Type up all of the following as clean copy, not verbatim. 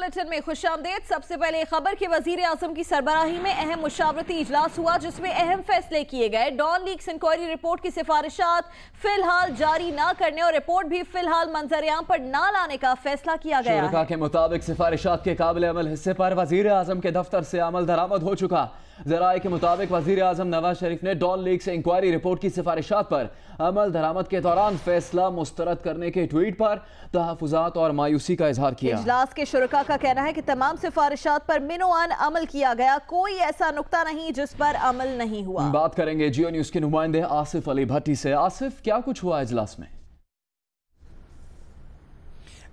Bulletin में खुशामदीद। सबसे पहले खबर कि वजीर आजम की सरबराही में अहम मुशावरती इजलास हुआ जिसमें अहम फैसले किए गए। डॉन लीक्स इंक्वायरी रिपोर्ट की सिफारिशात फिलहाल जारी न करने और रिपोर्ट भी फिलहाल मंजर-ए-आम पर न लाने का फैसला किया गया है। के मुताबिक सिफारिशात के काबिल अमल हिस्से पर वजीर आजम के दफ्तर से अमल दरामद हो चुका। जराये के मुताबिक वजीर आजम नवाज शरीफ ने डॉन लीक्स इंक्वायरी रिपोर्ट की सिफारिशात पर अमल दरामद के दौरान फैसला मुस्तरद करने के ट्वीट पर तहफुजात और मायूसी का इजहार किया। इजलास के शुरका का कहना है कि तमाम सिफारिशात पर मिनोआन अमल किया गया, कोई ऐसा नुक्ता नहीं जिस पर अमल नहीं हुआ। बात करेंगे जियो न्यूज के नुमाइंदे आसिफ अली भट्टी से। आसिफ, क्या कुछ हुआ इजलास में?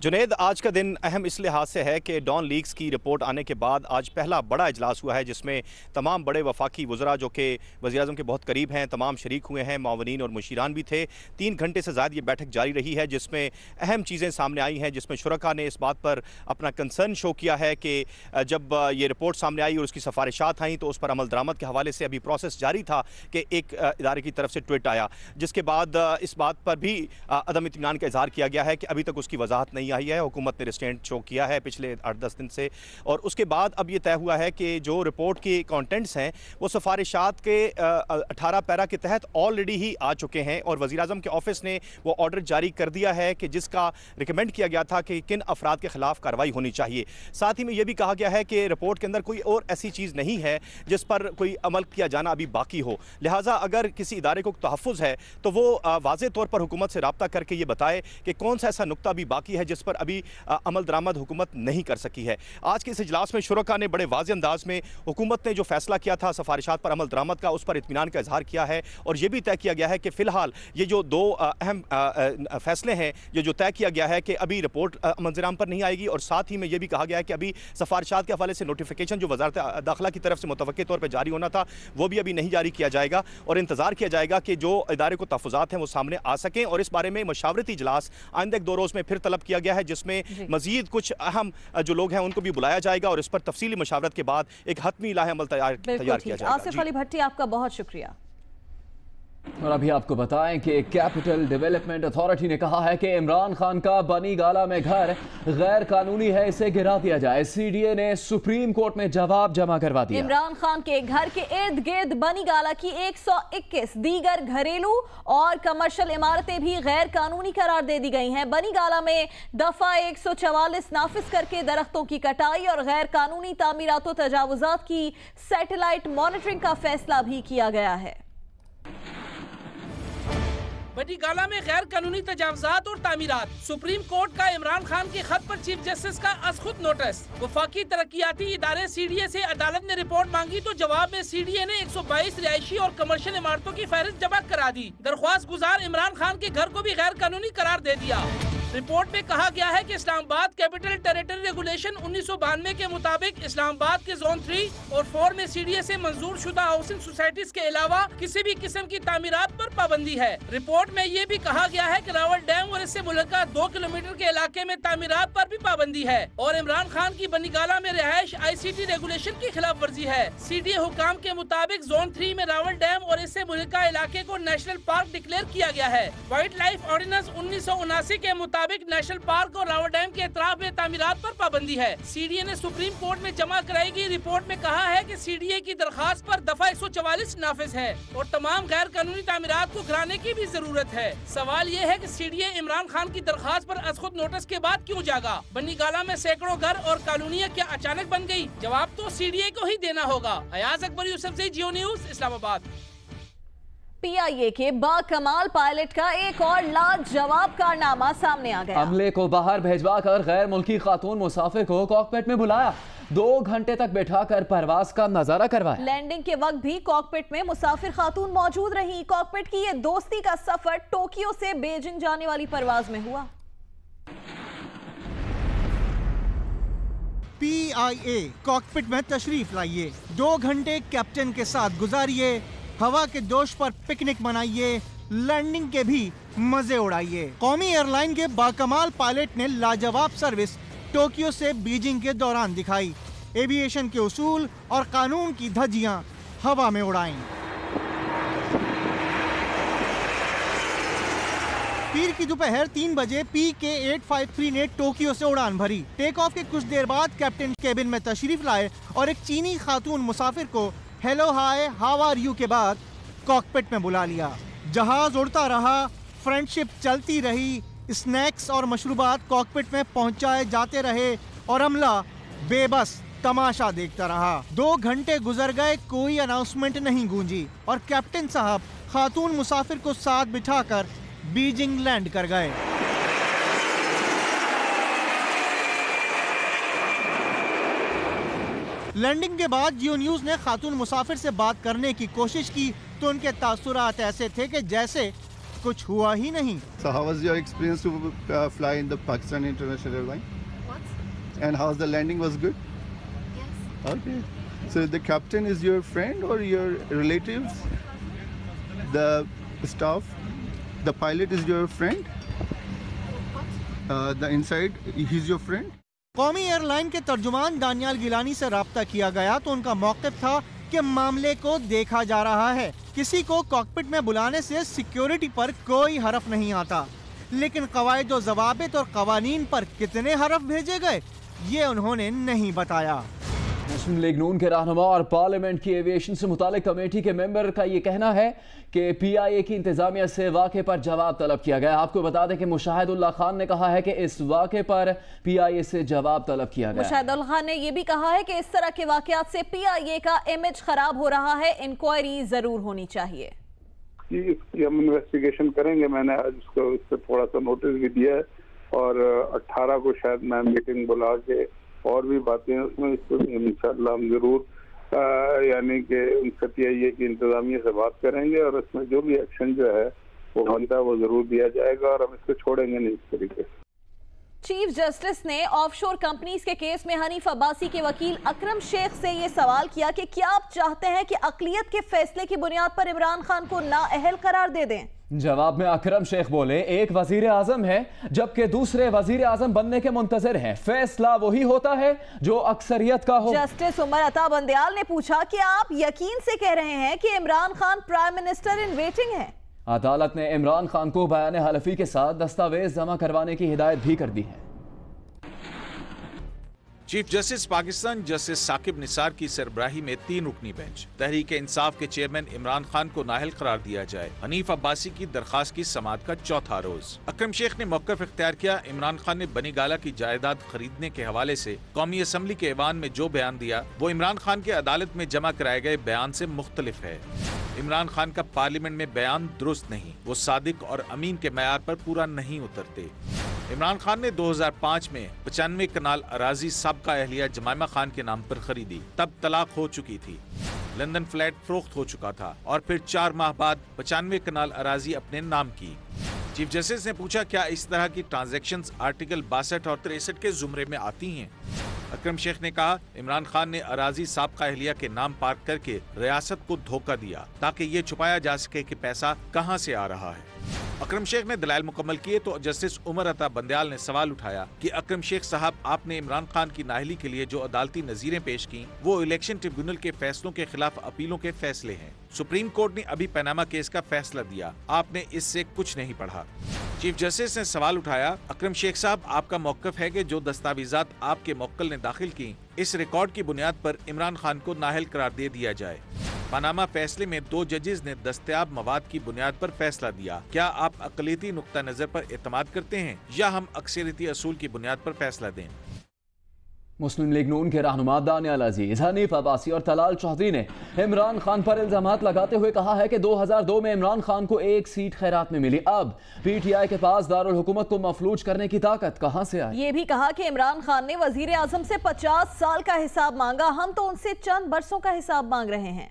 जुनेद, आज का दिन अहम इस लिहाज से है कि डॉन लीक्स की रिपोर्ट आने के बाद आज पहला बड़ा इजलास हुआ है जिसमें तमाम बड़े वफाकी वज़रा जो कि वज़ीर-ए-आज़म के बहुत करीब हैं तमाम शरीक हुए हैं, मावनीन और मुशीरान भी थे। 3 घंटे से ज़्यादा ये बैठक जारी रही है जिसमें अहम चीज़ें सामने आई हैं, जिसमें शुरका ने इस बात पर अपना कंसर्न शो किया है कि जब ये रिपोर्ट सामने आई और उसकी सिफारिशात आई तो उस पर अमल दरामद के हवाले से अभी प्रोसेस जारी था कि एक इदारे की तरफ से ट्वीट आया, जिसके बाद इस बात पर भी अदम इत्मीनान का इजहार किया गया है कि अभी तक उसकी वजाहत नहीं आई है। हुकूमत ने रिस्ट्रेंट शो किया है पिछले 8-10 दिन से, और उसके बाद अब ये तय हुआ है कि जो रिपोर्ट के कंटेंट्स हैं वो सिफारिशात के 18 पैरा के तहत ऑलरेडी ही आ चुके हैं और वज़ीर-ए-आज़म के ऑफिस ने वो ऑर्डर जारी कर दिया है कि जिसका रिकमेंड किया गया था कि किन अफराद के खिलाफ कार्रवाई होनी चाहिए। साथ ही में ये भी कहा गया है कि रिपोर्ट के अंदर कोई और ऐसी चीज़ नहीं है जिस पर कोई अमल किया जाना अभी बाकी हो, लिहाजा अगर किसी इदारे को तहफ़्फ़ुज़ है तो वो वाज़ेह तौर पर हुकूमत से रब्ता करके ये बताए कि कौन सा ऐसा नुक्ता अभी बाकी है जिस पर अभी अमल दरामद हुकूमत नहीं कर सकी है। आज के इस इजलास में शुरका ने बड़े वाज़ेह अंदाज में हुकूमत ने जो फैसला किया था सिफारिशात पर अमल दरामद का, उस पर इत्मीनान का इजहार किया है और ये भी तय किया गया है कि फ़िलहाल ये जो 2 अहम फैसले हैं, ये जो तय किया गया है कि अभी रिपोर्ट मंजर-ए-आम पर नहीं आएगी और साथ ही में ये भी कहा गया है कि अभी सिफारिशात के हवाले से नोटिफिकेशन जो वज़ारत दाखिला की तरफ से मुतवक्किल तौर पर जारी होना था वो भी अभी नहीं जारी किया जाएगा और इंतज़ार किया जाएगा कि जो इदारे को तहफ़्फ़ुज़ात हैं वो सामने आ सकें। और इस बारे में मशावरती इजलास आइंदा 2 रोज़ में फिर तलब किया गया है जिसमें मज़ीद कुछ अहम जो लोग हैं उनको भी बुलाया जाएगा और इस पर तफसीली मशावरत के बाद एक हतमी इलाही अमल तैयार किया जाएगा। आसिफ अली भट्टी, आपका बहुत शुक्रिया। और अभी आपको बताएं कि कैपिटल डेवलपमेंट अथॉरिटी ने कहा है कि इमरान खान का बनी गाला में घर गैर कानूनी है, इसे गिरा दिया जाए। सीडीए ने सुप्रीम कोर्ट में जवाब जमा करवा दिया। इमरान खान के घर के इर्द गिर्द बनी गाला की 121 दीगर घरेलू और कमर्शियल इमारतें भी गैर कानूनी करार दे दी गई हैं। बनी गाला में दफा 144 नाफिज करके दरख्तों की कटाई और गैर कानूनी तामीरात और तजावुजात की सैटेलाइट मॉनिटरिंग का फैसला भी किया गया है। बनी गाला में गैर कानूनी तजावजात और तामीरात, सुप्रीम कोर्ट का इमरान खान के खत पर चीफ जस्टिस का अज़खुद नोटिस। वफाकी तरक्याती इदारे सीडीए से अदालत ने रिपोर्ट मांगी तो जवाब में सीडीए ने 122 रिहायशी और कमर्शियल इमारतों की फहरिस्त जमा करा दी। दरख्वास्त गुजार इमरान खान के घर को भी गैर कानूनी करार दे दिया। रिपोर्ट में कहा गया है कि इस्लामाबाद कैपिटल टेरिटरी रेगुलेशन 1992 के मुताबिक इस्लामाबाद के जोन 3 और 4 में सीडीए से मंजूर शुदा हाउसिंग सोसाइटीज के अलावा किसी भी किस्म की तामीरात पर पाबंदी है। रिपोर्ट में ये भी कहा गया है कि रावल डैम और इससे मुल्का 2 किलोमीटर के इलाके में तामीरात पर भी पाबंदी है और इमरान खान की बनीगाला में रिहायश ICT रेगुलेशन की खिलाफ वर्जी है। सीडीए हुकाम के मुताबिक जोन 3 में रावल डैम और इससे मुल्का इलाके को नेशनल पार्क डिक्लेयर किया गया है। वाइल्ड लाइफ ऑर्डिनेंस 1979 के मुताबिक नेशनल पार्क और रावल डैम के एतराफ में तामीरात पर पाबंदी है। सीडीए ने सुप्रीम कोर्ट में जमा कराई गई रिपोर्ट में कहा है कि सीडीए की दरखास्त पर दफा 144 नाफिज है और तमाम गैर कानूनी तामीरात को गिराने की भी जरूरत है। सवाल ये है कि सीडीए इमरान खान की दरखास्त पर अज़खुद नोटिस के बाद क्यों जागा? बनी गाला में सैकड़ों घर और कॉलोनियां क्या अचानक बन गई? जवाब तो सीडीए को ही देना होगा। अयाज अकबर, यूसुफजई, जियो न्यूज, इस्लामाबाद। पीआईए के बाकमाल पायलट का एक और लाजवाब कारनामा सामने आ गया। अमले को बाहर भेजवा कर गैर मुल्की खातून मुसाफिर को कॉकपिट में बुलाया, 2 घंटे तक बैठाकर परवाज का नजारा करवाया। लैंडिंग के वक्त भी कॉकपिट में मुसाफिर खातून मौजूद रही। कॉकपिट की ये दोस्ती का सफर टोक्यो से बीजिंग जाने वाली परवाज में हुआ। पीआईए कॉकपिट में तशरीफ लाइए, 2 घंटे कैप्टन के साथ गुजारिए, हवा के जोश पर पिकनिक मनाइए, लैंडिंग के भी मजे उड़ाइए। कौमी एयरलाइन के बाकमाल पायलट ने लाजवाब सर्विस टोक्यो से बीजिंग के दौरान दिखाई। एविएशन के उसूल और कानून की धज्जियां हवा में उड़ाई। पीर की दोपहर 3 बजे PK-853 ने टोक्यो से उड़ान भरी। टेक ऑफ के कुछ देर बाद कैप्टन केबिन में तशरीफ लाए और एक चीनी खातून मुसाफिर को hello hi how are you के बाद कॉकपिट में बुला लिया। जहाज उड़ता रहा, फ्रेंडशिप चलती रही, स्नैक्स और मशरूबात कॉकपिट में पहुंचाए जाते रहे और अमला बेबस तमाशा देखता रहा। 2 घंटे गुजर गए, कोई अनाउंसमेंट नहीं गूंजी और कैप्टन साहब खातून मुसाफिर को साथ बिठाकर बीजिंग लैंड कर गए। लैंडिंग के बाद जियो न्यूज ने खातून मुसाफिर से बात करने की कोशिश की तो उनके तासुरात ऐसे थे कि जैसे कुछ हुआ ही नहीं। So how was your experience to fly in the Pakistan International Airline? What? And how's the landing was good? Yes. Okay. So the captain is your friend or your relatives? The staff? The pilot is your friend? What? The inside, he's your friend? कौमी airline के तर्जुमान दानियाल गिलानी से राब्ता किया गया तो उनका मौक़िफ़ था कि मामले को देखा जा रहा है। किसी को कॉकपिट में बुलाने से सिक्योरिटी पर कोई हरफ नहीं आता, लेकिन कवायद व ज़वाबित और कवानीन पर कितने हरफ भेजे गए ये उन्होंने नहीं बताया। मुस्लिम लीग नून के रहनुमा और पार्लियामेंट की एविएशन से मुतालिक कमेटी के मेंबर का ये कहना है कि PIA की इंतजामिया से वाक़े पर जवाब तलब किया गया। आपको बता दें कि मुशाहिदुल्लाह खान ने कहा है कि इस वाक़े पर PIA से जवाब तलब किया गया। मुशाहिदुल्लाह खान ने यह भी कहा है कि इस तरह के वाक़यात से PIA का इमेज खराब हो रहा है, इंक्वायरी जरूर होनी चाहिए। इसकी हम इन्वेस्टिगेशन करेंगे। मैंने आज उसको इस पर थोड़ा सा नोटिस भी दिया है और 18 को शायद मैं मीटिंग बुला के और भी बातें उसमें इंशाअल्लाह हम जरूर यानी कि उनसे PIA की इंतजामिया से बात करेंगे और उसमें जो भी एक्शन जो है वो बनता है वो जरूर दिया जाएगा और हम इसको छोड़ेंगे नहीं इस तरीके से। चीफ जस्टिस ने ऑफशोर कंपनीज के केस में हनीफ अब्बासी के वकील अकरम शेख से ये सवाल किया कि क्या आप चाहते हैं कि अक़लियत के फैसले की बुनियाद पर इमरान खान को नाअहल करार दे दें? जवाब में अकरम शेख बोले, एक वजीर आजम है जबकि दूसरे वजीर आजम बनने के मुंतजर हैं। फैसला वही होता है जो अक्सरियत का हो। जस्टिस उमर अता बंदयाल ने पूछा कि आप यकीन से कह रहे हैं कि Imran Khan prime minister in waiting है? अदालत ने इमरान खान को बयान हलफी के साथ दस्तावेज जमा करवाने की हिदायत भी कर दी है। Chief justice Pakistan justice Saqib Nisar की सरबराही में 3 रुकनी बेंच तहरीक इंसाफ के चेयरमैन इमरान खान को नाअहल करार दिया जाए। हनीफ अब्बासी की दरखास्त की समाअत का चौथा रोज। अकरम शेख ने मौक़िफ़ इख्तियार किया। इमरान खान ने बनी गाला की जायदाद खरीदने के हवाले से कौमी असम्बली के ऐवान में जो बयान दिया वो इमरान खान के अदालत में जमा कराए गए बयान से मुख्तलिफ है। इमरान खान का पार्लियामेंट में बयान दुरुस्त नहीं, वो सादिक और अमीन के मयार पर पूरा नहीं उतरते। इमरान खान ने 2005 में 95 कनाल अराजी साबका अहलिया जमाइमा खान के नाम पर खरीदी, तब तलाक हो चुकी थी। लंदन फ्लैट फरोख्त हो चुका था और फिर 4 माह बाद 95 कनाल अराजी अपने नाम की। चीफ जस्टिस ने पूछा, क्या इस तरह की ट्रांजैक्शंस आर्टिकल 62 और 63 के जुमरे में आती हैं? अकरम शेख ने कहा, इमरान खान ने अराजी साबका अहलिया के नाम पार्क करके रियासत को धोखा दिया ताकि ये छुपाया जा सके कि पैसा कहां से आ रहा है। अकरम शेख ने दलाइल मुकम्मल किए तो जस्टिस उमर अता बंदयाल ने सवाल उठाया कि अकरम शेख साहब, आपने इमरान खान की नाअहली के लिए जो अदालती नजीरें पेश की वो इलेक्शन ट्रिब्यूनल के फैसलों के खिलाफ अपीलों के फैसले हैं। सुप्रीम कोर्ट ने अभी पनामा केस का फैसला दिया, आपने इससे कुछ नहीं पढ़ा। चीफ जस्टिस ने सवाल उठाया, अकरम शेख साहब, आपका मौक़िफ़ है कि जो दस्तावेजात आपके मुवक्किल ने दाखिल की इस रिकॉर्ड की बुनियाद पर इमरान खान को नाअहल करार दे दिया जाए। पनामा फैसले में 2 जजेस ने दस्तयाब मवाद की बुनियाद पर फैसला दिया। क्या आप अक़लियती नुक्ता नजर पर एतमाद करते हैं या हम अक्सरियती असूल की बुनियाद पर फैसला दें? मुस्लिम लीग नून के रहनुमा दानियाल अजीज, हनीफ अब्बासी और तलाल चौधरी ने इमरान खान पर इल्जामात लगाते हुए कहा है कि 2002 में इमरान खान को 1 सीट खैरात में मिली। अब PTI के पास दारुल हुकूमत को मफलूज करने की ताकत कहां से आई? ये भी कहा कि इमरान खान ने वजीर आजम से 50 साल का हिसाब मांगा, हम तो उनसे चंद बरसों का हिसाब मांग रहे हैं।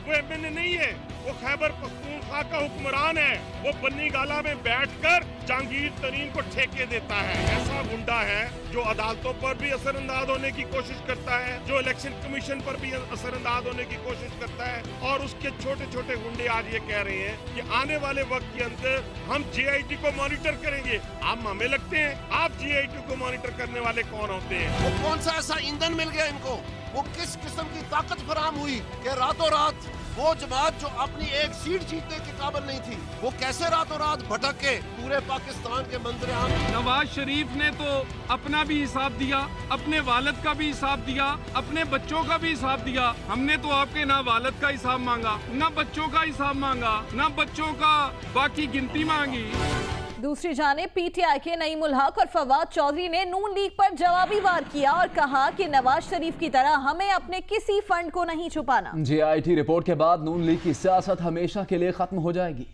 वो MNA नहीं है, वो खैबर पख्तूनख्वा का हुक्मरान है। वो बन्नी गाला में बैठकर जहांगीर तरीन को ठेके देता है। ऐसा गुंडा है जो अदालतों पर भी असरअंदाज होने की कोशिश करता है, जो इलेक्शन कमीशन पर भी असरअंदाज होने की कोशिश करता है, और उसके छोटे छोटे गुंडे आज ये कह रहे हैं कि आने वाले वक्त के अंदर हम GIT को मॉनिटर करेंगे। आप हमें लगते हैं, आप GIT को मॉनिटर करने वाले कौन होते हैं? वो कौन सा ऐसा ईंधन मिल गया इनको? वो किस किस्म की ताकत फराम हुई कि रातों रात वो जमात जो अपनी एक सीट जीतने के काबिल नहीं थी, वो कैसे रातों रात भटक के पूरे पाकिस्तान के मंजर आम। नवाज शरीफ ने तो अपना भी हिसाब दिया, अपने वालिद का भी हिसाब दिया, अपने बच्चों का भी हिसाब दिया। हमने तो आपके ना वालिद का हिसाब मांगा, ना बच्चों का हिसाब मांगा, ना बच्चों का बाकी गिनती मांगी। दूसरी जानिब PTI के नईमुल हक और फवाद चौधरी ने नून लीग पर जवाबी वार किया और कहा कि नवाज शरीफ की तरह हमें अपने किसी फंड को नहीं छुपाना। GIT रिपोर्ट के बाद नून लीग की सियासत हमेशा के लिए खत्म हो जाएगी।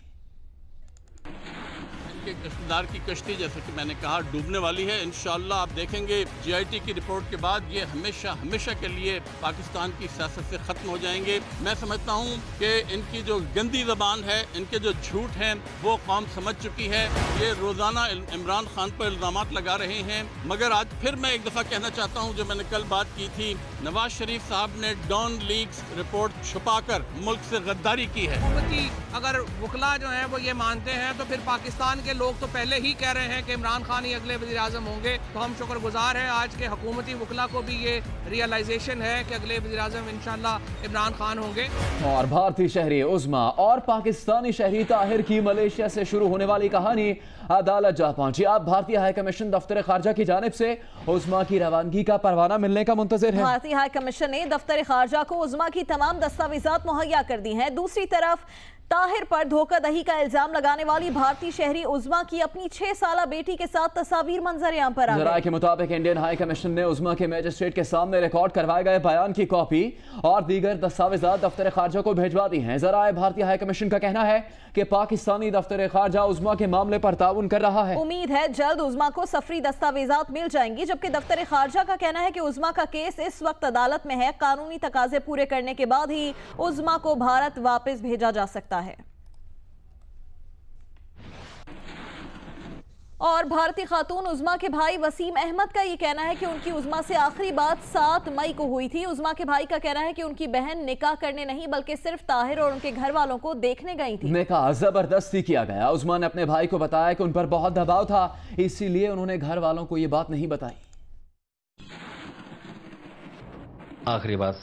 किरदार की कश्ती जैसे कि मैंने कहा डूबने वाली है। इंशाअल्लाह आप देखेंगे GIT की रिपोर्ट के बाद ये हमेशा के लिए पाकिस्तान की सियासत से ख़त्म हो जाएंगे। मैं समझता हूँ कि इनकी जो गंदी ज़बान है, इनके जो झूठ हैं, वो कौम समझ चुकी है। ये रोज़ाना इमरान खान पर इल्ज़ामात लगा रहे हैं, मगर आज फिर मैं एक दफ़ा कहना चाहता हूँ, जो मैंने कल बात की थी, नवाज शरीफ साहब ने डॉन लीग्स रिपोर्ट छुपाकर मुल्क से गद्दारी की है। अगर वकला जो है वो ये मानते हैं तो फिर पाकिस्तान के लोग तो पहले ही कह रहे हैं कि इमरान खान ही अगले वज़ीर आज़म होंगे। तो हम शुक्रगुजार हैं आज के हुकूमती वकला को भी ये रियलाइजेशन है कि अगले वज़ीर आज़म इंशाअल्लाह इमरान खान होंगे। और भारतीय शहरी उज़्मा और पाकिस्तानी शहरी ताहिर की मलेशिया से शुरू होने वाली कहानी अदालत जा पहुंची। अब भारतीय हाई कमीशन दफ्तर खारजा की जानिब से उज़्मा की रवानगी का परवाना मिलने का मुंतज़िर है। भारतीय हाई कमीशन ने दफ्तर खारजा को उज़्मा की तमाम दस्तावेजात मुहैया कर दी हैं। दूसरी तरफ ताहिर पर धोखाधड़ी का इल्जाम लगाने वाली भारतीय शहरी उज़्मा की अपनी 6 साला बेटी के साथ तस्वीर मंजर-ए-आम पर आ गई। ज़राए के मुताबिक इंडियन हाई कमीशन ने उज़्मा के मजिस्ट्रेट के सामने रिकॉर्ड करवाए गए बयान की कॉपी और दीगर दस्तावेजात दफ्तर खारजा को भिजवा दी हैं। ज़राए भारतीय हाई कमीशन का कहना है कि पाकिस्तानी दफ्तर खारजा उज़्मा के मामले पर ताउन कर रहा है। उम्मीद है जल्द उज़्मा को सफरी दस्तावेजात मिल जाएंगी, जबकि दफ्तर खारजा का कहना है कि उज़्मा का केस इस वक्त अदालत में है। कानूनी तकाजे पूरे करने के बाद ही उज़्मा को भारत वापस भेजा जा सकता है। और भारतीय खातून उज़्मा के भाई वसीम अहमद का ये कहना है कि उनकी उज़्मा से आखिरी बात 7 मई को हुई थी। उज़्मा के भाई का कहना है कि उनकी बहन निकाह करने नहीं बल्कि सिर्फ ताहिर और उनके घर वालों को देखने गई थी। निकाह जबरदस्ती किया गया। उज़्मा ने अपने भाई को बताया कि उन पर बहुत दबाव था, इसीलिए उन्होंने घर वालों को ये बात नहीं बताई। आखिरी बात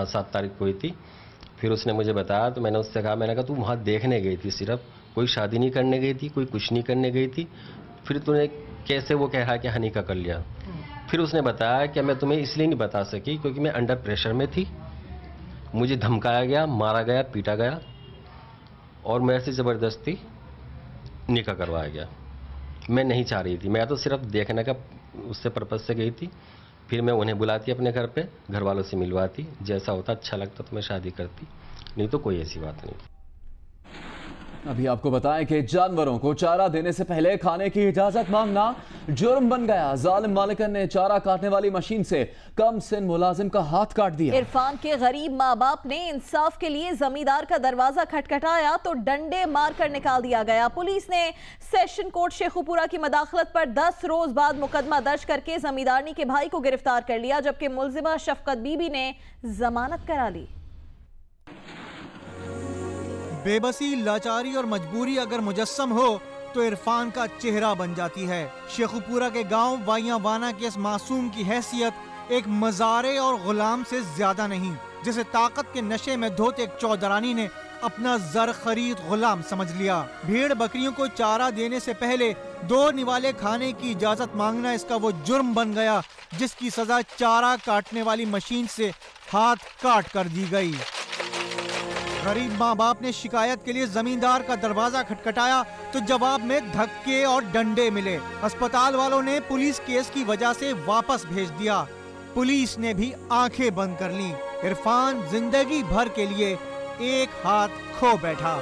7 तारीख को हुई थी। फिर उसने मुझे बताया तो मैंने उससे कहा, मैंने कहा तू वहाँ देखने गई थी, सिर्फ कोई शादी नहीं करने गई थी, कोई कुछ नहीं करने गई थी, फिर तूने कैसे वो कहा कि हाँ निकाह कर लिया। फिर उसने बताया कि मैं तुम्हें इसलिए नहीं बता सकी क्योंकि मैं अंडर प्रेशर में थी, मुझे धमकाया गया, मारा गया, पीटा गया और मेरे से ज़बरदस्ती निकाह करवाया गया। मैं नहीं चाह रही थी, मैं तो सिर्फ देखने का उससे पर्पज़ से गई थी। फिर मैं उन्हें बुलाती अपने घर पे, घर वालों से मिलवाती, जैसा होता अच्छा लगता तो मैं शादी करती, नहीं तो कोई ऐसी बात नहीं। अभी आपको बताएं कि जानवरों को चारा देने से पहले खाने की इजाजत मांगना जुर्म बन गया। जालिम मालिकन ने चारा काटने वाली मशीन से कम सिन मुलाजिम का हाथ काट दिया। इरफान के गरीब माँ बाप ने इंसाफ के लिए जमींदार का दरवाजा खटखटाया तो डंडे मारकर निकाल दिया गया। पुलिस ने सेशन कोर्ट शेखुपुरा की मदाखलत पर 10 रोज बाद मुकदमा दर्ज करके जमींदारनी के भाई को गिरफ्तार कर लिया, जबकि मुलजिमा शफकत बीबी ने जमानत करा ली। बेबसी, लाचारी और मजबूरी अगर मुजस्सम हो तो इरफान का चेहरा बन जाती है। शेखुपुरा के गांव वाइयावाना के इस मासूम की हैसियत एक मज़ारे और गुलाम से ज्यादा नहीं, जिसे ताकत के नशे में धोते एक चौधरानी ने अपना जर खरीद गुलाम समझ लिया। भेड़ बकरियों को चारा देने से पहले 2 निवाले खाने की इजाजत मांगना इसका वो जुर्म बन गया जिसकी सजा चारा काटने वाली मशीन से हाथ काट कर दी गई। गरीब माँ बाप ने शिकायत के लिए जमींदार का दरवाजा खटखटाया तो जवाब में धक्के और डंडे मिले। अस्पताल वालों ने पुलिस केस की वजह से वापस भेज दिया। पुलिस ने भी आंखें बंद कर लीं। इरफान जिंदगी भर के लिए एक हाथ खो बैठा।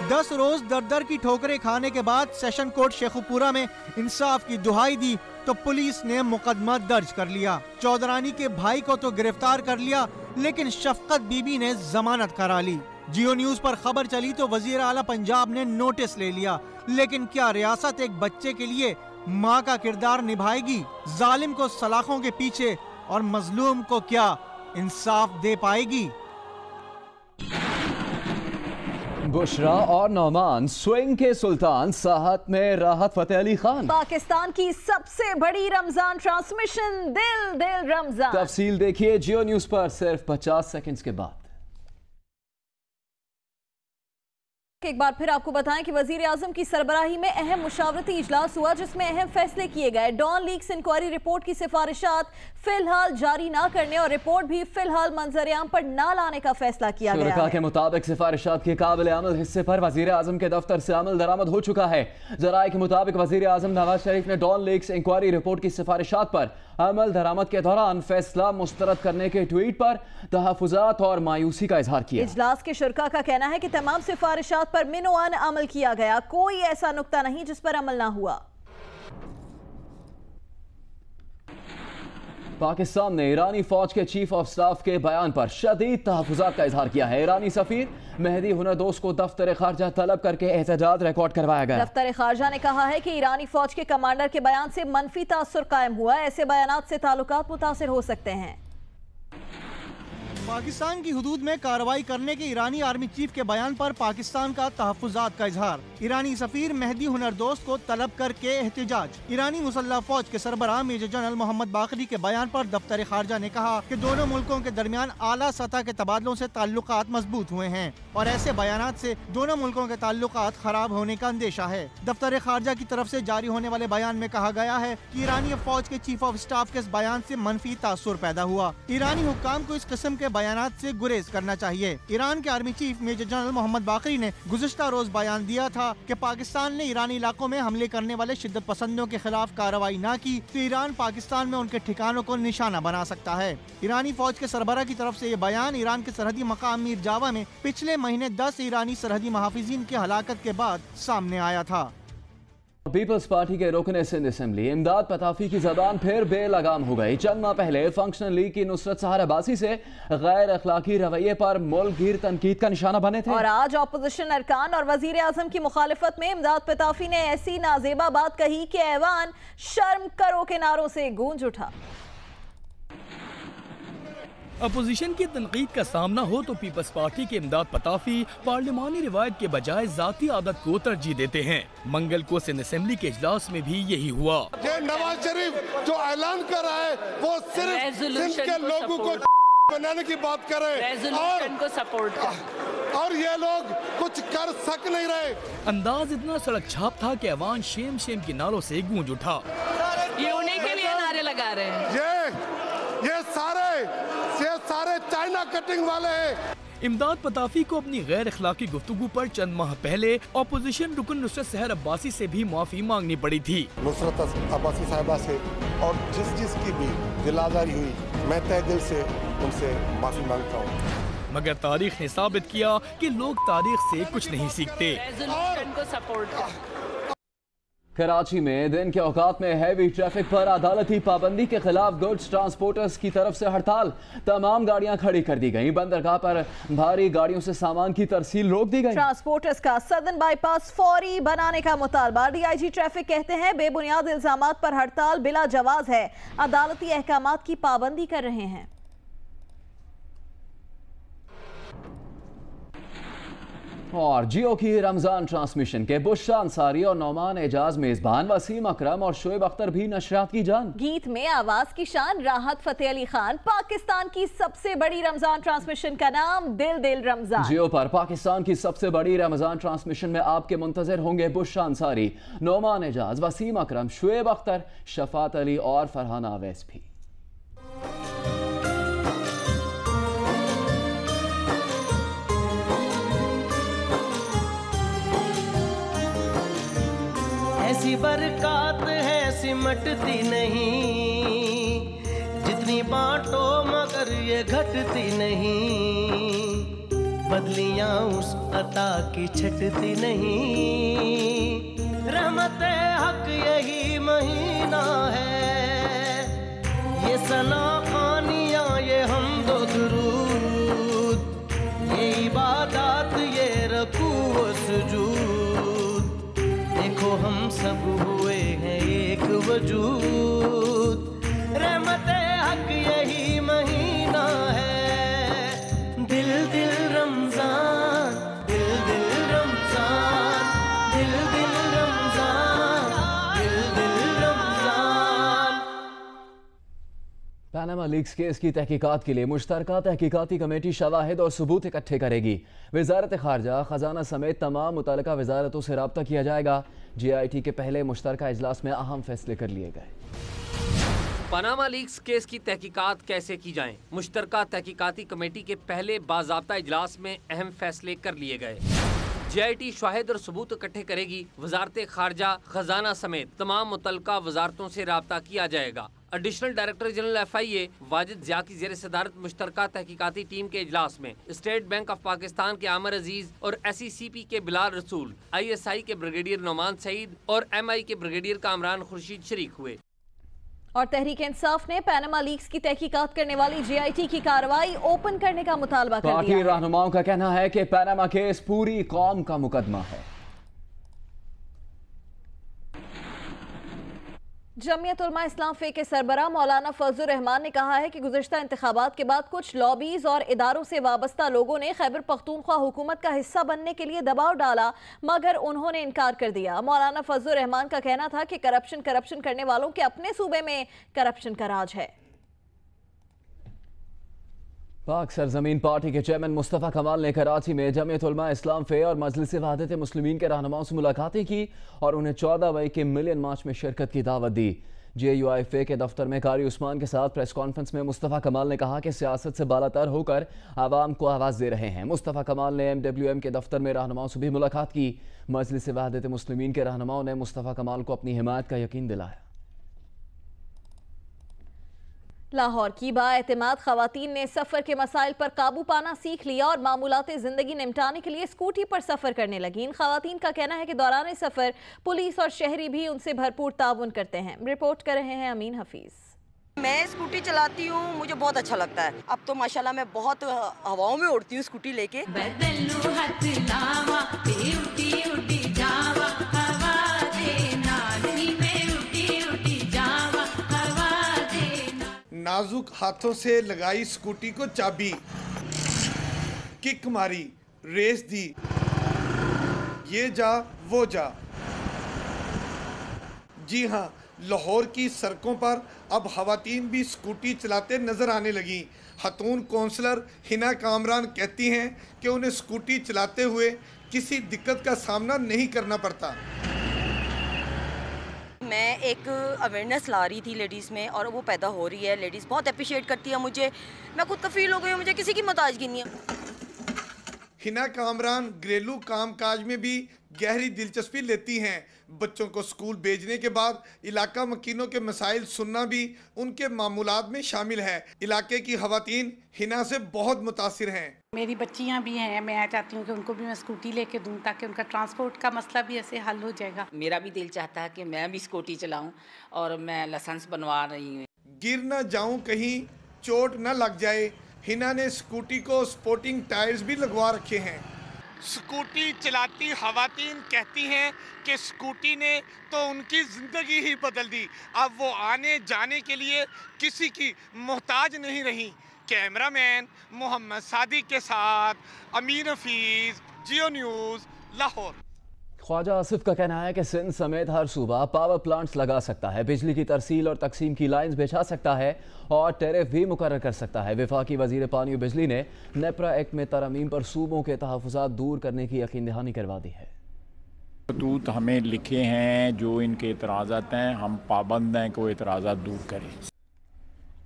10 रोज दर की ठोकरें खाने के बाद सेशन कोर्ट शेखुपुरा में इंसाफ की दुहाई दी तो पुलिस ने मुकदमा दर्ज कर लिया। चौधरानी के भाई को तो गिरफ्तार कर लिया, लेकिन शफकत बीबी ने जमानत करा ली। जियो न्यूज पर खबर चली तो वजीर आला पंजाब ने नोटिस ले लिया, लेकिन क्या रियासत एक बच्चे के लिए माँ का किरदार निभाएगी? जालिम को सलाखों के पीछे और मजलूम को क्या इंसाफ दे पाएगी? बुशरा और नौमान स्विंग के सुल्तान, साहत में राहत फतेह अली खान। पाकिस्तान की सबसे बड़ी रमजान ट्रांसमिशन दिल दिल रमजान। तफसील देखिए जियो न्यूज पर सिर्फ 50 सेकंड्स के बाद। एक बार फिर आपको बताएं कि वजीर आजम की सरबराही में अहम मुशावरती इजलास हुआ, जिसमें अहम फैसले किए गए। डॉन लीक्स इंक्वायरी रिपोर्ट की सिफारिशात फिलहाल जारी ना करने और रिपोर्ट भी फिलहाल मंजर-ए-आम पर ना लाने का फैसला किया गया है। के मुताबिक सिफारिशात के काबिल अमल हिस्से पर वजीर आजम के दफ्तर से अमल दरामद हो चुका है। जराये के मुताबिक वजीर आजम नवाज शरीफ ने डॉन लीक्स इंक्वायरी रिपोर्ट की सिफारिशात पर अमल दरामद के दौरान फैसला मुस्तरद करने के ट्वीट पर तहफुजात और मायूसी का इजहार किया। इजलास के शुरका का कहना है कि तमाम सिफारिशात पर मिनोआन अमल किया गया, कोई ऐसा नुक्ता नहीं जिस पर अमल ना हुआ। पाकिस्तान ने ईरानी फौज के चीफ ऑफ स्टाफ के बयान पर शदीद तहफुजात का इजहार किया है। ईरानी सफीर मेहदी हुनरदोस्त को दफ्तर खारजा तलब करके एहतजाज रिकॉर्ड करवाया गया। दफ्तर खारजा ने कहा है कि ईरानी फौज के कमांडर के बयान से मनफी तासुर कायम हुआ, ऐसे बयानात से ताल्लुकात मुतासिर हो सकते हैं। पाकिस्तान की हुदूद में कार्रवाई करने के ईरानी आर्मी चीफ के बयान पर पाकिस्तान का तहफुजात का इजहार। ईरानी सफीर मेहदी हुनरदोस्त को तलब करके एहतजाज। ईरानी मुसल्लह फौज के सरबराह मेजर जनरल मोहम्मद बाकरी के बयान पर दफ्तर खारजा ने कहा कि दोनों मुल्कों के दरमियान आला सतह के तबादलों से ताल्लुकात मजबूत हुए हैं और ऐसे बयानात से दोनों मुल्कों के ताल्लुकात खराब होने का अंदेशा है। दफ्तर खारजा की तरफ से जारी होने वाले बयान में कहा गया है कि ईरानी फौज के चीफ ऑफ स्टाफ के इस बयान से मनफी तासुर पैदा हुआ। ईरानी हुक्काम को इस किस्म के बयानात से गुरेज करना चाहिए। ईरान के army chief major general Mohammad Bagheri ने गुज़िश्ता रोज बयान दिया था कि पाकिस्तान ने ईरानी इलाकों में हमले करने वाले शिद्दत पसंदों के खिलाफ कार्रवाई न की तो ईरान पाकिस्तान में उनके ठिकानों को निशाना बना सकता है। ईरानी फौज के सरबराह की तरफ से ये बयान ईरान के सरहदी मकाम मीर जावा में पिछले महीने 10 ईरानी सरहदी महाफिजीन की हलाकत के बाद सामने आया था। पीपल्स पार्टी के रुकन सिंध असेंबली इमदाद पताफी की जबान फिर बेलगाम हो गई। चंद माह पहले फंक्शनल लीग की नुसरत सहर अब्बासी से गैर अखलाकी रवैये पर मुल्क गिर तनकीद का निशाना बने थे और आज अपोजिशन अरकान और वजीर आजम की मुखालिफत में इमदाद पताफी ने ऐसी नाजेबा बात कही कि ऐवान शर्म करो के नारों से गूंज उठा। अपोजिशन की तनकीद का सामना हो तो पीपल्स पार्टी के इमदाद पताफी पार्लिमानी रिवायत के बजाय जाती आदत को तरजीह देते हैं। मंगल को सिंध असेंबली के इजलास में भी यही हुआ। नवाज शरीफ जो ऐलान कर रहा है वो सिर्फ सिंध के लोगों को बनाने की बात कर रहे हैं को सपोर्ट कर और ये लोग कुछ कर सक नहीं रहे। अंदाज इतना सड़क छाप था कि अवान शेम शेम के नारों से गूंज उठा। ये उन्हीं के लिए नारे लगा रहे हैं। ये सारे चाइना कटिंग वाले हैं। इमदाद पताफी को अपनी गैर अखलाकी गुफ्तगू पर चंद माह पहले अपोजिशन रुकन नुसरत सहर अब्बासी से भी माफी मांगनी पड़ी थी। नुसरत अब्बासी साहिबा से और जिसकी भी दिलादारी हुई, मैं तहे दिल से उनसे माफी मांगता हूँ। मगर तारीख ने साबित किया कि लोग तारीख से कुछ नहीं सीखते। को सपोर्ट कर। कराची में दिन के औकात में हैवी ट्रैफिक पर अदालती पाबंदी के खिलाफ गुड्स ट्रांसपोर्टर्स की तरफ से हड़ताल। तमाम गाड़ियां खड़ी कर दी गईं। बंदरगाह पर भारी गाड़ियों से सामान की तरसील रोक दी गई। ट्रांसपोर्टर्स का सदन बाईपास फौरी बनाने का मुतालबा। डीआईजी ट्रैफिक कहते हैं बेबुनियाद इल्जामात पर हड़ताल बिला जवाज है, अदालती अहकामात की पाबंदी कर रहे हैं। और जियो की रमजान ट्रांसमिशन के बुशरा अंसारी और नौमान एजाज मेजबान, वसीम अकरम और शोएब अख्तर भी नशरियात की जान। गीत में आवाज की शान राहत फतेह अली खान। पाकिस्तान की सबसे बड़ी रमजान ट्रांसमिशन का नाम दिल दिल रमजान। जियो पर पाकिस्तान की सबसे बड़ी रमजान ट्रांसमिशन में आपके मुंतजर होंगे बुशरा अंसारी, नौमान एजाज, वसीम अकरम, शोएब अख्तर, शफात अली और फरहान आवेस भी। ऐसी बरकत है सिमटती नहीं, जितनी बांटो मगर ये घटती नहीं, बदलियां उस अता की छटती नहीं। रहमत हक यही महीना है, ये सना खानियां ये हमदो दुरूद, ये इबादत देखो हम सब हुए हैं एक वजूद, रहमते हक यही महीना है। दिल दिल रमजान, दिल दिल रमजान, दिल दिल रमजान, दिल दिल रमजान। पैनामा लीक्स केस की तहकीकात के लिए मुश्तरका तहकीकाती कमेटी शवाहिद और सबूत इकट्ठे करेगी। वजारत खारजा, खजाना समेत तमाम मुतल्लिका वजारतों से रब्ता किया जाएगा। JIT के पहले मुश्तरका इजलास में अहम फैसले कर लिए गए। पनामा लीक्स केस की तहकीकात कैसे की जाएं? मुश्तरका तहकीकाती कमेटी के पहले बाज़ाब्ता इजलास में अहम फैसले कर लिए गए। JIT शवाहिद और सबूत इकट्ठे करेगी। वजारत खारजा, खजाना समेत तमाम मुतल्लिका वजारतों से रब्ता किया जाएगा। Additional director general FIA Wajid Zia की ज़ेर सदारत मुश्तरका तहकीकाती टीम के इजलास में स्टेट बैंक ऑफ पाकिस्तान के आमिर अजीज और SECP के बिलाल रसूल, ISI के ब्रिगेडियर नौमान सईद और MI के ब्रिगेडियर कामरान खुर्शीद शरीक हुए। और तहरीक इंसाफ ने पैनामा लीक्स की तहकीकात करने वाली JIT की कार्रवाई ओपन करने का मुतालबा कर दिया। पार्टी रहनुमाओं का कहना है कि पैनामा केस पूरी कौम का मुकदमा है। जमीयत उलमा इस्लाम फे के सरबराह मौलाना फजलुर रहमान ने कहा है कि गुज़श्ता इंतखाबात के बाद कुछ लॉबीज और इदारों से वाबस्ता लोगों ने खैबर पख्तूनख्वा हुकूमत का हिस्सा बनने के लिए दबाव डाला, मगर उन्होंने इनकार कर दिया। मौलाना फजलुर रहमान का कहना था कि करप्शन करने वालों के अपने सूबे में करप्शन का राज है। पाक सरजमीन पार्टी के चेयरमैन मुस्तफ़ा कमाल ने कराची में जमीयत उलमा इस्लाम फे और मजलिस वहदत मुस्लिमीन के रहनुमाओं से मुलाकातें की और उन्हें 14 मई के मिलियन मार्च में शिरकत की दावत दी। JUI फे के दफ्तर में कारी उस्मान के साथ प्रेस कॉन्फ्रेंस में मुस्तफ़ा कमाल ने कहा कि सियासत से बालातर होकर आवाम को आवाज़ दे रहे हैं। मुस्तफ़ा कमाल ने MWM के दफ्तर में रहनुमाओं से भी मुलाकात की। मजलिस वहदत मुस्लिमीन के रहनुमाओं ने मुस्तफ़ा कमाल को अपनी हिमायत का यकीन दिलाया। लाहौर की बाएतमाद खवातीन ने सफ़र के मसाइल पर काबू पाना सीख लिया और मामूलाते ज़िंदगी निपटाने के लिए स्कूटी पर सफ़र करने लगी। इन खवातीन का कहना है कि दौरान सफ़र पुलिस और शहरी भी उनसे भरपूर ताउन करते हैं। रिपोर्ट कर रहे हैं अमीन हफीज़। मैं स्कूटी चलाती हूँ, मुझे बहुत अच्छा लगता है। अब तो माशाल्लाह मैं बहुत हवाओं में उड़ती हूँ स्कूटी लेके। नाजुक हाथों से लगाई स्कूटी को चाबी, किक मारी, रेस दी, ये जा वो जा। जी हाँ, लाहौर की सड़कों पर अब खवातीन भी स्कूटी चलाते नजर आने लगी। खातून कौंसलर हिना कामरान कहती हैं कि उन्हें स्कूटी चलाते हुए किसी दिक्कत का सामना नहीं करना पड़ता। मैं एक अवेयरनेस ला रही थी लेडीज़ में और वो पैदा हो रही है। लेडीज़ बहुत अप्रिशिएट करती है मुझे, मैं खुद कफील हो गई हूँ, मुझे किसी की मोहताजगी नहीं है। हिना कामरान घरेलू कामकाज में भी गहरी दिलचस्पी लेती हैं। बच्चों को स्कूल भेजने के बाद इलाका मकीनों के मसाइल सुनना भी उनके मामूलात में शामिल है। इलाके की खवातीन हिना से बहुत मुतासिर हैं। मेरी बच्चियां भी हैं, मैं चाहती हूँ कि उनको भी मैं स्कूटी लेके दूँ ताकि उनका ट्रांसपोर्ट का मसला भी ऐसे हल हो जाएगा। मेरा भी दिल चाहता है कि मैं भी स्कूटी चलाऊँ और मैं लाइसेंस बनवा रही हूँ। गिर न जाऊँ, कहीं चोट न लग जाए, हिना ने स्कूटी को स्पोर्टिंग टायर्स भी लगवा रखे हैं। स्कूटी चलाती खवातीन कहती हैं कि स्कूटी ने तो उनकी ज़िंदगी ही बदल दी। अब वो आने जाने के लिए किसी की मोहताज नहीं रही। कैमरामैन मोहम्मद सादिक के साथ अमीन हफीज़, जियो न्यूज़, लाहौर। ख्वाजा आसिफ का कहना है कि सिंध समेत हर सूबा पावर प्लांट्स लगा सकता है, बिजली की तरसील और तकसीम की लाइन्स बिछा सकता है और टैरिफ भी मुकर्रर कर सकता है। वफाकी वजीर पानी और बिजली ने नेपरा एक्ट में तरमीम पर सूबों के तहफ़्फ़ुज़ात दूर करने की यकीन दहानी करवा दी है। खतूत हमें लिखे हैं, जो इनके एतराज़ात हैं हम पाबंद हैं कि वो एतराज़ात दूर करें।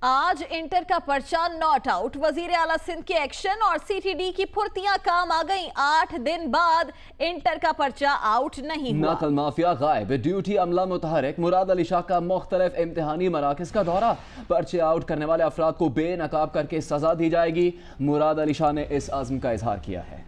आज इंटर का पर्चा नॉट आउट, वजीर आला सिंध के एक्शन और CTD की फुर्तियां काम आ गईं। 8 दिन बाद इंटर का पर्चा आउट नहीं हुआ। नकल माफिया गायब, ड्यूटी अमला मुतहरिक। मुराद अली शाह का मुख्तलिफ इम्तिहानी मराकज़ का दौरा। पर्चे आउट करने वाले अफराद को बेनकाब करके सजा दी जाएगी। मुराद अली शाह ने इस आज़म का इजहार किया है।